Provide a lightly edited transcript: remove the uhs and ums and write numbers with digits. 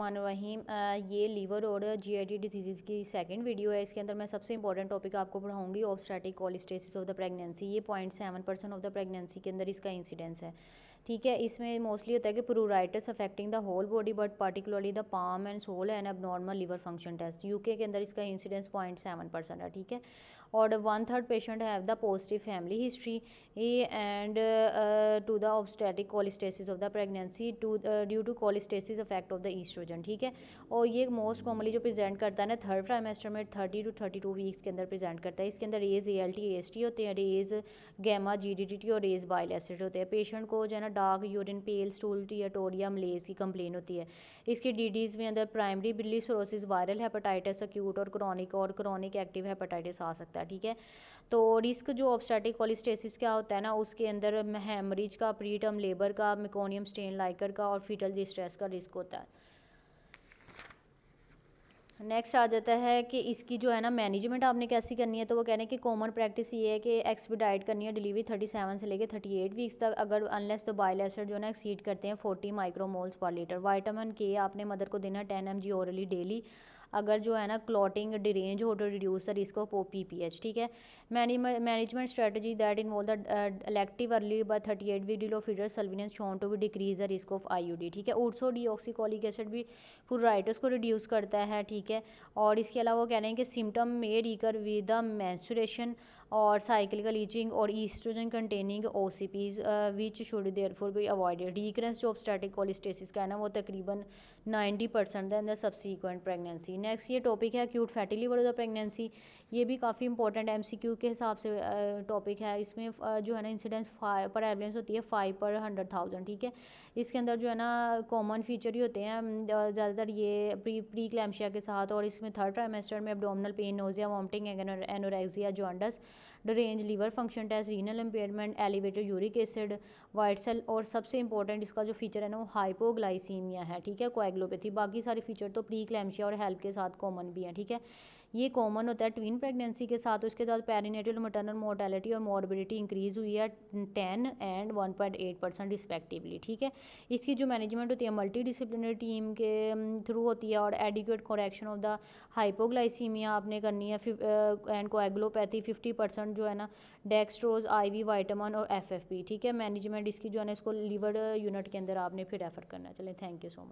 वहीम ये लीवर और GIT disease की सेकंड वीडियो है। इसके अंदर मैं सबसे इंपॉर्टेंट टॉपिक आपको पढ़ाऊंगी obstetric cholestasis of the pregnancy. ये 0.7% ऑफ द प्रेगनेंसी के अंदर इसका इंसिडेंस है। ठीक है, इसमें मोस्टली होता है कि pruritus affecting the whole body but particularly the palm and sole and abnormal liver function test. UK के अंदर इसका इंसिडेंस 0.7% है। ठीक है, और 1/3 patient have the positive family history and to the obstetric cholestasis of the pregnancy due to cholestasis effect of the oestrogen. ठीक है, और ये मोस्ट कॉमनली जो प्रेजेंट करता है ना थर्ड ट्राइमेस्टर में 30 to 32 वीक्स के अंदर प्रेजेंट करता है। इसके अंदर रेज ALT AST होते हैं, रेज गैमा GDDT और रेज बाइल एसिड होते हैं। पेशेंट को जो है ना डार्क यूरिन, पेल स्टूल, टियाटोरिया, मलेज की कंप्लेन होती है। इसकी DDs में अंदर प्राइमरी बिली सिरोसिस, वायरल हेपेटाइटिस, एक्यूट और क्रॉनिक एक्टिव हेपेटाइटिस आ सकता है। ठीक है, तो रिस्क जो ऑब्स्टेट्रिक कोलिस्टेसिस क्या होता है ना, उसके अंदर हेमरेज का, प्री टर्म लेबर का, मेकोनियम स्टेन लाइकर का और फीटल डिस्ट्रेस का रिस्क होता है। नेक्स्ट आ जाता है कि इसकी जो है ना मैनेजमेंट आपने कैसी करनी है। तो वो कह रहे हैं कि कॉमन प्रैक्टिस ये है कि एक्सपीडाइट करनी है डिलीवरी 37 से लेकर 38 वीक्स तक, अगर अनलेस तो बाइल एसिड जो है ना एक्सीड करते हैं 40 माइक्रोमोल्स पर लीटर। विटामिन के आपने मदर को देना 10 mg ओरली डेली। अगर जो है ना क्लॉटिंग डिरेंज हो तो reduce the risk of PPH। ठीक है, management strategy that involve the elective early by 38 week delivery fetal surveillance shown to भी decrease the risk of IUD। ठीक है, उर्सो डीऑक्सीकोलिक एसिड भी प्रूराइटिस को रिड्यूस करता है। ठीक है, और इसके अलावा वो कह रहे हैं कि सिम्टम में रिकर विद द मेंस्ट्रुएशन और साइक्लिकल ईचिंग और oestrogen containing OCPs which should therefore be avoided. Recurrence जो ऑब्स्टेट्रिक कोलिस्टेसिस का है ना वो तकरीबन 90% in the subsequent pregnancy. Next ये टॉपिक है acute fatty liver of the pregnancy. ये भी काफ़ी इंपॉर्टेंट MCQ के हिसाब से टॉपिक है। इसमें जो है ना इंसिडेंस पर एवरेंस होती है 5 per 100,000। ठीक है, इसके अंदर जो है ना कॉमन फीचर ही होते हैं ज़्यादातर ये प्री क्लैम्शिया के साथ, और इसमें थर्ड ट्राइमेस्टर में abdominal pain, nausea, vomiting, anorexia, jaundice, range liver function test, renal impairment, elevated uric acid, white cell, और सबसे इंपॉर्टेंट इसका जो फीचर है ना वो हाइपोग्लाइसीमिया है। ठीक है, कोएगुलोपैथी। बाकी सारे फीचर तो प्री क्लैम्शिया और हेल्प के साथ कॉमन भी हैं। ठीक है, ये कॉमन होता है ट्विन प्रेगनेंसी के साथ। उसके साथ पेरीनेटल मटरनल मोर्टेलिटी और मॉर्बिडिटी इंक्रीज हुई है 10 and 1.8% रिस्पेक्टिवली। ठीक है, इसकी जो मैनेजमेंट होती है मल्टी डिसिप्लिनरी टीम के थ्रू होती है, और adequate correction of the hypoglycaemia आपने करनी है एंड कोएगुलोपैथी 50% जो है ना डेक्सट्रोज, IV विटामिन और FFP। ठीक है, मैनेजमेंट इसकी जो है ना इसको लीवर यूनिट के अंदर आपने फिर रेफर करना है। चलें, थैंक यू सो मच।